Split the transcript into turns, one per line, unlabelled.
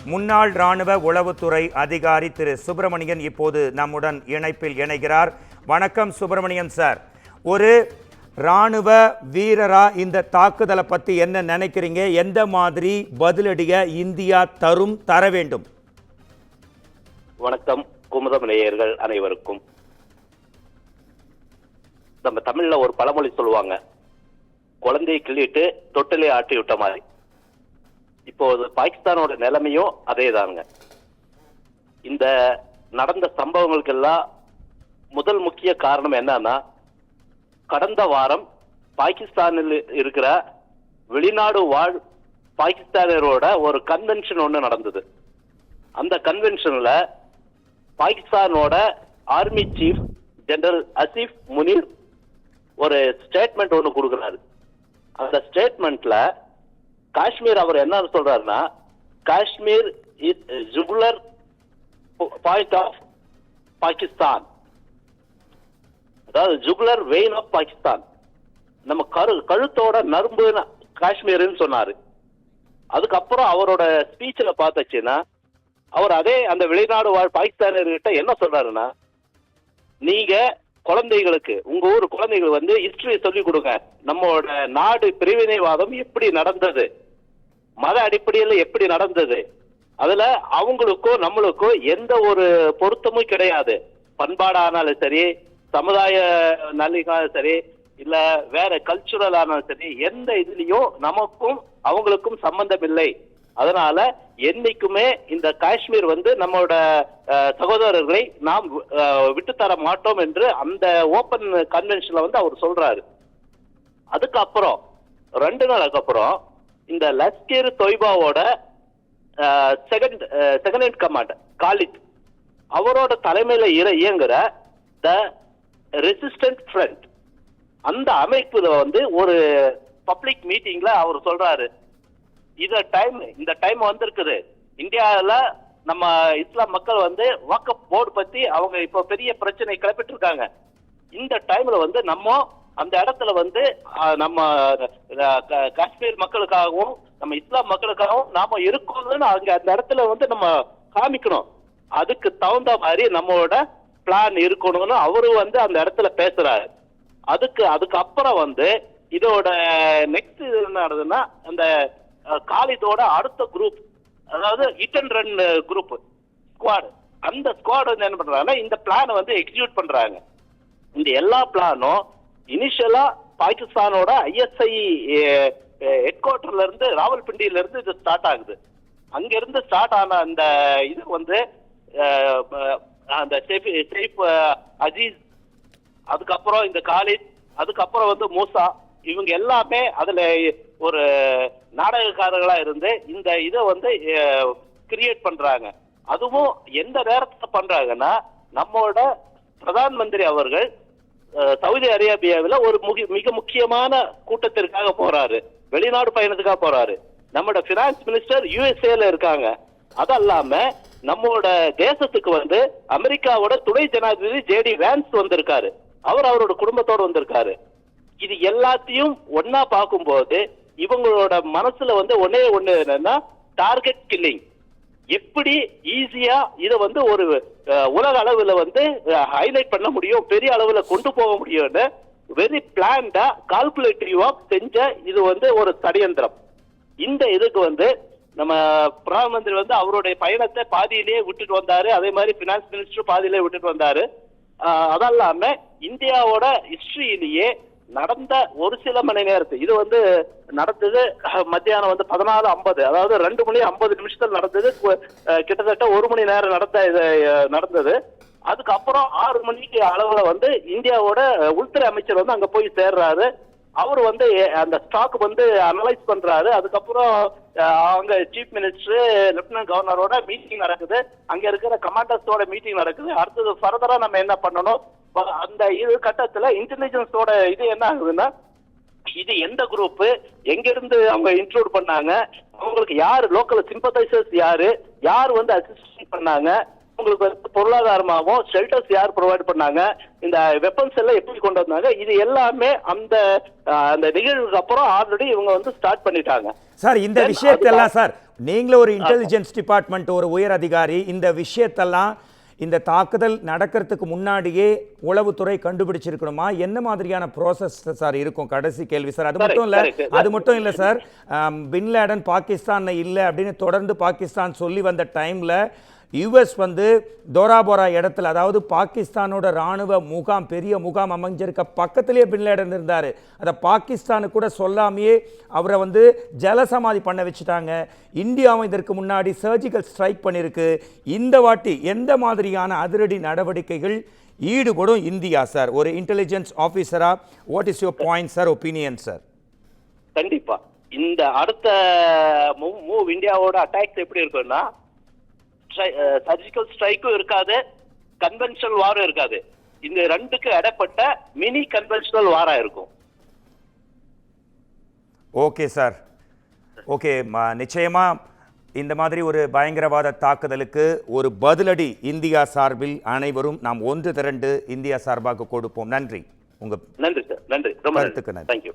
முன்னாள் ராணுவ உளவுத்துறை அதிகாரி திரு சுப்பிரமணியன் இப்போது நம்முடன் இணைப்பில் இணைகிறார். வணக்கம் சுப்பிரமணியன் சார். ஒரு ராணுவ வீரரா இந்த தாக்குதலை பத்தி என்ன நினைக்கிறீங்க? எந்த மாதிரி பதிலடியை இந்தியா தர வேண்டும்?
வணக்கம் குமுதம் நேயர்கள் அனைவருக்கும். நம்ம தமிழ்ல ஒரு பழமொழி சொல்லுவாங்க, குழந்தையை கிள்ளிட்டு தொட்டிலே ஆட்டி விட்ட மாதிரி. இப்போது பாகிஸ்தானோட நிலைமையும் அதே தானுங்க. இந்த நடந்த சம்பவங்களுக்கெல்லாம் முதல் முக்கிய காரணம் என்னன்னா, கடந்த வாரம் பாகிஸ்தானில் இருக்கிற வெளிநாடு வாழ் பாகிஸ்தானியரோட ஒரு கன்வென்ஷன் ஒன்று நடந்தது. அந்த கன்வென்ஷன்ல பாகிஸ்தானோட ஆர்மி சீஃப் ஜெனரல் அசிஃப் முனீர் ஒரு ஸ்டேட்மெண்ட் ஒன்று கொடுக்குறாரு. அந்த ஸ்டேட்மெண்ட்ல காஷ்மீர் அவர் என்ன சொல்றாருன்னா, Kashmir is jugular point of Pakistan, அதாவது ஜுகுலர் வெயின் ஆஃப் பாகிஸ்தான், நம்ம கழுத்தோட நரம்பு காஷ்மீர்னு சொன்னாரு. அதுக்கப்புறம் அவரோட ஸ்பீச்ல பார்த்துச்சுன்னா, அவர் அதே அந்த வெளிநாடு வாழ் பாகிஸ்தானியர்கிட்ட என்ன சொல்றாருன்னா, நீங்க குழந்தைகளுக்கு, உங்க ஊர் குழந்தைகள் ஹிஸ்டரி சொல்லி கொடுங்க, நம்மளோட நாடு பிரிவினைவாதம் எப்படி நடந்தது, மத அடிப்படையில் எப்படி நடந்தது, அதுல அவங்களுக்கும் நம்மளுக்கும் எந்த ஒரு பொருத்தமும் கிடையாது. பண்பாடானாலும் சரி, சமுதாய நல்லினாலும் சரி, இல்ல வேற கல்ச்சுரல் ஆனாலும் சரி, எந்த இதுலயும் நமக்கும் அவங்களுக்கும் சம்பந்தம் இல்லை. அதனால என்னைக்குமே இந்த காஷ்மீர் நம்மளோட சகோதரர்களை நாம் விட்டுத்தர மாட்டோம் என்று அந்த ஓபன் கன்வென்ஷன்ல அவர் சொல்றாரு. அதுக்கப்புறம் 2 நாளுக்கு அப்புறம் இந்த லஷ்கர் தொய்பாவோட செகண்ட் இன் கமாண்ட் காலித், அவரோட தலைமையில இயங்குற த ரெசிஸ்டன்ட் ஃப்ரண்ட், அந்த அமைப்புல ஒரு பப்ளிக் மீட்டிங்ல அவர் சொல்றாரு, இந்த டைம் வந்திருக்குது, இந்தியாவில நம்ம இஸ்லாம் மக்கள் வக்ஃப் போர்டு பத்தி அவங்க இப்ப பெரிய பிரச்சனை கிளப்பிட்டு இருக்காங்க. இந்த டைம்ல நம்ம அந்த இடத்துல நம்ம காஷ்மீர் மக்களுக்காகவும் நம்ம இஸ்லாம் மக்களுக்காகவும் நாம இருக்கோம்னு அங்க அந்த இடத்துல நம்ம காமிக்கணும். அதுக்கு தகுந்த மாதிரி நம்மளோட பிளான் இருக்கணும்னு அவரு அந்த இடத்துல பேசுறாரு. அதுக்கப்புறம் இதோட நெக்ஸ்ட் என்ன நடக்குதுன்னா, அந்த காலிதோட அடுத்த குரூப், அதாவது hit and run group squad, அந்த ஸ்குவாட் என்ன பண்றாங்கன்னா, இந்த பிளான் எக்ஸிக்யூட் பண்றாங்க. இந்த எல்லா பிளானும் இனிஷியலா பாகிஸ்தானோட ISI ஹெட் குவார்டர்ல இருந்து, ராவல்பிண்டியில இருந்து இது ஸ்டார்ட் ஆகுது. அங்க இருந்து ஸ்டார்ட் ஆன அந்த இது அந்த ஷெரீப் அஜீஸ், அதுக்கப்புறம் இந்த காலித், அதுக்கப்புறம் மூசா, இவங்க எல்லாமே அதுல ஒரு நாடகக்காரர்களா இருந்து இந்த இதை கிரியேட் பண்றாங்க. அதுவும் எந்த நேரத்துல பண்றாங்கன்னா, நம்மளோட பிரதான் மந்திரி அவர்கள் சவுதி அரேபியாவில் ஒரு மிக முக்கியமான கூட்டத்திற்காக போறாரு, வெளிநாடு பயணத்துக்காக போறாரு. நம்மளோட பினான்ஸ் மினிஸ்டர் USA இருக்காங்க. அதல்லாம நம்மளோட தேசத்துக்கு அமெரிக்காவோட துணை ஜனாதிபதி JD Vance வந்திருக்காரு. அவரோட குடும்பத்தோடு வந்திருக்காரு. இது எல்லாத்தையும் ஒன்னா பார்க்கும்போது இவங்களோட மனசுல ஒன்னே ஒண்ணு என்னன்னா, டார்கெட் கில்லிங். எப்படி ஈஸியா இதை ஒரு உலக அளவுல ஹைலைட் பண்ண முடியும், பெரிய அளவுல கொண்டு போக முடியும்னு வெரி பிளான்டா கால்குலேட்டிவா செஞ்ச இது ஒரு ஷட்யந்திரம். இந்த இதுக்கு நம்ம பிரதம மந்திரி அவருடைய பயணத்தை பாதியிலேயே விட்டுட்டு வந்தாரு. அதே மாதிரி பினான்ஸ் மினிஸ்டர் பாதியிலேயே விட்டுட்டு வந்தாரு. அதல்லாம இந்தியாவோட ஹிஸ்டரியிலேயே நடந்த ஒரு சில மணி நேரத்து இது நடந்தது மத்தியானம் 14:50, அதாவது 2:50 நடந்தது. கிட்டத்தட்ட 1 மணி நேரம் நடந்தது. அதுக்கப்புறம் 6 மணிக்கு அளவுல இந்தியாவோட உள்துறை அமைச்சர் அங்க போய் சேர்றாரு. அவரு அந்த ஸ்டாக் அனலைஸ் பண்றாரு. அதுக்கப்புறம் அவங்க சீஃப் மினிஸ்டர், லெப்டினன்ட் கவர்னரோட மீட்டிங் நடக்குது. அங்க இருக்கிற கமாண்டர்ஸோட மீட்டிங் நடக்குது. அடுத்தது ஃபர்தரா நம்ம என்ன பண்ணணும், அந்த இது கட்டத்துல இன்டெலிஜென்ஸோட இது என்ன ஆகுதுன்னா, இது எந்த குரூப், எங்க இருந்து அவங்க இன்க்ளூட் பண்ணாங்க, அவங்களுக்கு யாரு லோக்கல் சிம்பத்தைசர்ஸ், யார் அசிஸ்டன்ட் பண்ணாங்க, உங்களுக்கு பொருளாதாரமாகவும் ஷெல்டர்ஸ் யார் ப்ரொவைட் பண்ணாங்க, இந்த வெப்பன்ஸ் எல்லாம் எப்படி கொண்டு வந்தாங்க, இது எல்லாமே அந்த நிகழ்வுக்கு அப்புறம் ஆல்ரெடி இவங்க ஸ்டார்ட் பண்ணிட்டாங்க.
சார், இந்த விஷயத்தெல்லாம் சார் நீங்களும் ஒரு இன்டெலிஜென்ஸ் டிபார்ட்மெண்ட் ஒரு உயர் அதிகாரி, இந்த விஷயத்தெல்லாம் இந்த தாக்குதல் நடக்கிறதுக்கு முன்னாடியே உளவுத்துறை கண்டுபிடிச்சிருக்கணுமா? என்ன மாதிரியான ப்ராசஸ் சார் இருக்கும்? கடைசி கேள்வி சார். அது மட்டும் இல்ல சார், பின் லேடன் பாகிஸ்தான்ல இல்லை அப்படின்னு தொடர்ந்து பாகிஸ்தான் சொல்லி வந்த டைம்ல யுஎஸ் வந்து தோராபோரா இடத்துல, அதாவது பாகிஸ்தானோட ராணுவ முகாம், பெரிய முகாம் அமைஞ்சிருக்க பக்கத்திலேயே பின் லேடன் இருந்தார். அதை பாகிஸ்தானு கூட சொல்லாமையே அவரை வந்து ஜலசமாதி பண்ண வச்சுட்டாங்க. இந்தியாவும் இதற்கு முன்னாடி சர்ஜிக்கல் ஸ்ட்ரைக் பண்ணியிருக்கு. இந்த வாட்டி எந்த மாதிரியான அதிரடி நடவடிக்கைகள் ஈடுபடும் இந்தியா சார்? ஒரு இன்டெலிஜென்ஸ் ஆஃபீஸரா what is your point sir, opinion sir?
கண்டிப்பா இந்த அடுத்த மூவ் இந்தியாவோட அட்டாக்ஸ் எப்படி இருக்குன்னா, சர்ஜிக்கல் ஸ்ட்ரைக்கும் இருக்காது, கன்வென்ஷனல் வாரும் இருக்காது. இந்த ரெண்டுக்கு இடைப்பட்ட மினி கன்வென்ஷனல் வாரா இருக்கும்.
Okay sir, okay. நிச்சயமா இந்த மாதிரி ஒரு பயங்கரவாத தாக்குதலுக்கு ஒரு பதிலடி இந்தியா சார்பில் அனைவரும் நாம் ஒன்று திரண்டு இந்தியா சார்பாக கொடுப்போம். நன்றி.
நன்றி சார், நன்றி. ரொம்ப நன்றி. தேங்க்யூ.